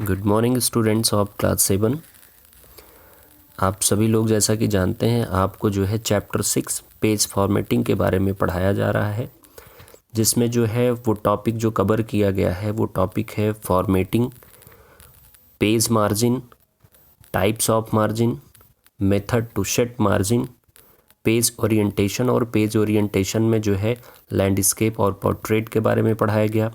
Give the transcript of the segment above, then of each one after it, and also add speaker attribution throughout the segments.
Speaker 1: Good morning students of class 7। आप सभी लोग जैसा कि जानते हैं आपको जो है चैप्टर 6 पेज फॉर्मेटिंग के बारे में पढ़ाया जा रहा है, जिसमें जो है वो टॉपिक जो कवर किया गया है वो टॉपिक है formatting, page margin, types of margin, method to set margin, page orientation और पेज ओरिएंटेशन में जो है लैंडस्केप और पोर्ट्रेट के बारे में पढ़ाया गया।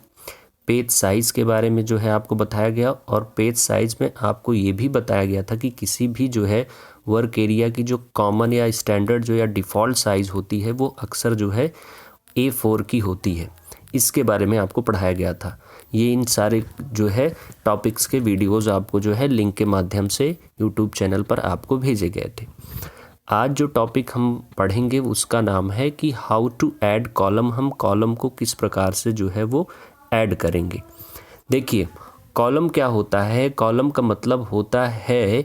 Speaker 1: पेज साइज़ के बारे में जो है आपको बताया गया और पेज साइज़ में आपको ये भी बताया गया था कि किसी भी जो है वर्क एरिया की जो कॉमन या स्टैंडर्ड जो या डिफ़ॉल्ट साइज़ होती है वो अक्सर जो है A4 की होती है। इसके बारे में आपको पढ़ाया गया था। ये इन सारे जो है टॉपिक्स के वीडियोज़ आपको जो है लिंक के माध्यम से यूट्यूब चैनल पर आपको भेजे गए थे। आज जो टॉपिक हम पढ़ेंगे उसका नाम है कि हाउ टू ऐड कॉलम। हम कॉलम को किस प्रकार से जो है वो ऐड करेंगे। देखिए, कॉलम क्या होता है। कॉलम का मतलब होता है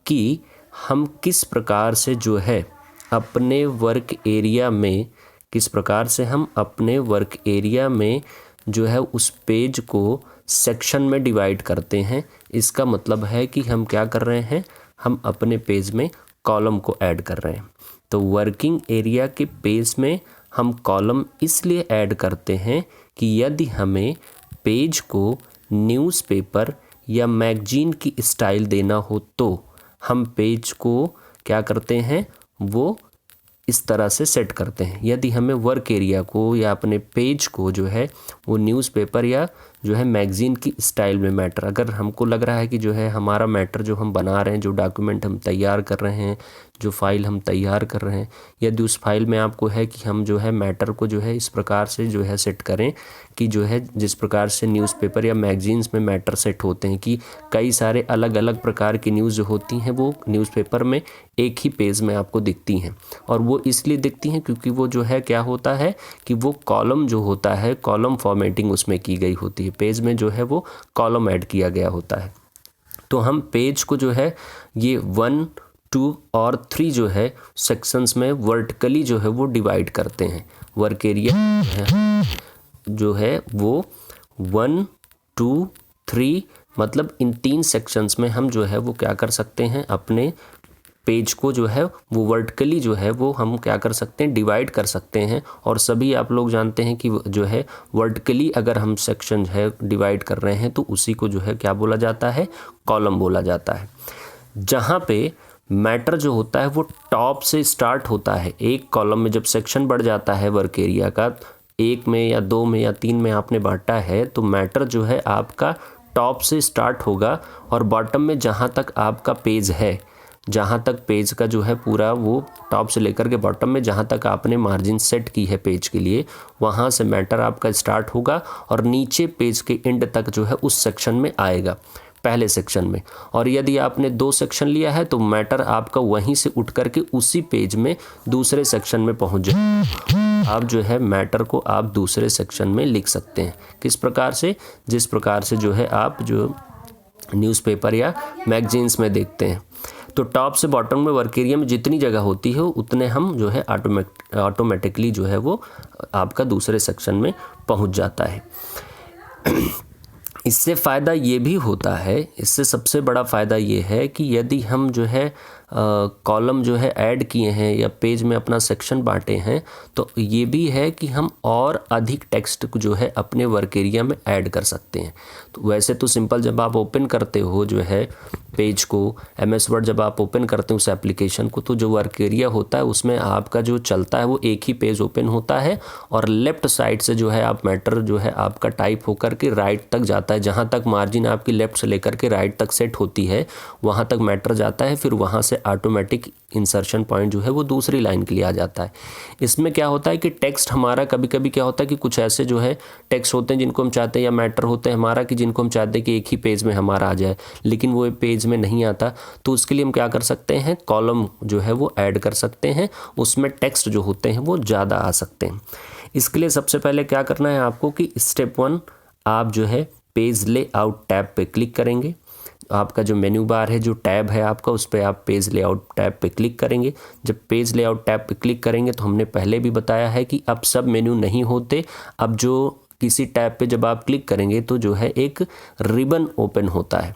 Speaker 1: कि हम किस प्रकार से जो है अपने वर्क एरिया में जो है उस पेज को सेक्शन में डिवाइड करते हैं। इसका मतलब है कि हम क्या कर रहे हैं, हम अपने पेज में कॉलम को ऐड कर रहे हैं। तो वर्किंग एरिया के पेज में हम कॉलम इसलिए ऐड करते हैं कि यदि हमें पेज को न्यूज़पेपर या मैगजीन की स्टाइल देना हो तो हम पेज को क्या करते हैं, वो इस तरह से सेट करते हैं। यदि हमें वर्क एरिया को या अपने पेज को जो है वो न्यूज़पेपर या जो है मैगज़ीन की स्टाइल में मैटर, अगर हमको लग रहा है कि जो है हमारा मैटर जो हम बना रहे हैं, जो डॉक्यूमेंट हम तैयार कर रहे हैं, जो फाइल हम तैयार कर रहे हैं, यदि उस फाइल में आपको है कि हम जो है मैटर को जो है इस प्रकार से जो है सेट करें कि जो है जिस प्रकार से न्यूज़पेपर या मैगजीन्स में मैटर सेट होते हैं कि कई सारे अलग अलग प्रकार की न्यूज़ जो होती हैं वो न्यूज़पेपर में एक ही पेज में आपको दिखती हैं। और वो इसलिए दिखती हैं क्योंकि वो जो है क्या होता है कि वो कॉलम जो होता है, कॉलम फॉर्मेटिंग उसमें की गई होती है। पेज में जो है वो कॉलम ऐड किया गया होता है। तो हम पेज को जो है ये 1, 2 और 3 जो है सेक्शंस में वर्टिकली जो है वो डिवाइड करते हैं। वर्क एरिया जो है वो 1, 2, 3 मतलब इन 3 सेक्शंस में हम जो है वो क्या कर सकते हैं, अपने पेज को जो है वो वर्टिकली जो है वो हम क्या कर सकते हैं, डिवाइड कर सकते हैं। और सभी आप लोग जानते हैं कि जो है वर्टिकली अगर हम सेक्शन है डिवाइड कर रहे हैं तो उसी को जो है क्या बोला जाता है, कॉलम बोला जाता है। जहाँ पे मैटर जो होता है वो टॉप से स्टार्ट होता है। एक कॉलम में जब सेक्शन बढ़ जाता है वर्क एरिया का, 1 में या 2 में या 3 में आपने बांटा है, तो मैटर जो है आपका टॉप से स्टार्ट होगा और बॉटम में जहाँ तक आपका पेज है, जहाँ तक पेज का जो है पूरा वो टॉप से लेकर के बॉटम में जहाँ तक आपने मार्जिन सेट की है पेज के लिए, वहाँ से मैटर आपका स्टार्ट होगा और नीचे पेज के एंड तक जो है उस सेक्शन में आएगा, पहले सेक्शन में। और यदि आपने 2 सेक्शन लिया है तो मैटर आपका वहीं से उठ करके उसी पेज में दूसरे सेक्शन में पहुँच जाए। आप जो है मैटर को आप दूसरे सेक्शन में लिख सकते हैं। किस प्रकार से, जिस प्रकार से जो है आप जो न्यूज़पेपर या मैगजीन्स में देखते हैं। तो टॉप से बॉटम में वर्क एरिया में जितनी जगह होती है उतने हम जो है ऑटोमेटिकली जो है वो आपका दूसरे सेक्शन में पहुंच जाता है। इससे फ़ायदा ये भी होता है, इससे सबसे बड़ा फ़ायदा ये है कि यदि हम जो है कॉलम जो है ऐड किए हैं या पेज में अपना सेक्शन बांटे हैं, तो ये भी है कि हम और अधिक टेक्स्ट को जो है अपने वर्क एरिया में ऐड कर सकते हैं। तो वैसे तो सिंपल जब आप ओपन करते हो जो है पेज को, MS वर्ड जब आप ओपन करते हो उस एप्लीकेशन को, तो जो वर्क एरिया होता है उसमें आपका जो चलता है वो एक ही पेज ओपन होता है और लेफ़्ट साइड से जो है आप मैटर जो है आपका टाइप होकर के राइट तक जाता है। जहाँ तक मार्जिन आपकी लेफ़्ट से लेकर के राइट तक सेट होती है वहाँ तक मैटर जाता है, फिर वहाँ से ऑटोमेटिक इंसर्शन पॉइंट जो है वो दूसरी लाइन के लिए आ जाता है। इसमें क्या होता है कि टेक्स्ट हमारा कभी कभी क्या होता है कि कुछ ऐसे जो है टेक्स्ट होते हैं जिनको हम चाहते हैं, या मैटर होते हैं हमारा कि जिनको हम चाहते हैं कि एक ही पेज में हमारा आ जाए, लेकिन वो पेज में नहीं आता। तो उसके लिए हम क्या कर सकते हैं, कॉलम जो है वो ऐड कर सकते हैं, उसमें टेक्स्ट जो होते हैं वो ज़्यादा आ सकते हैं। इसके लिए सबसे पहले क्या करना है आपको कि स्टेप 1 आप जो है पेज लेआउट टैब पे क्लिक करेंगे। आपका जो मेन्यू बार है, जो टैब है आपका, उस पर आप पेज लेआउट टैब पे क्लिक करेंगे। जब पेज लेआउट टैब पे क्लिक करेंगे तो हमने पहले भी बताया है कि अब सब मेन्यू नहीं होते, अब जो किसी टैब पे जब आप क्लिक करेंगे तो जो है एक रिबन ओपन होता है।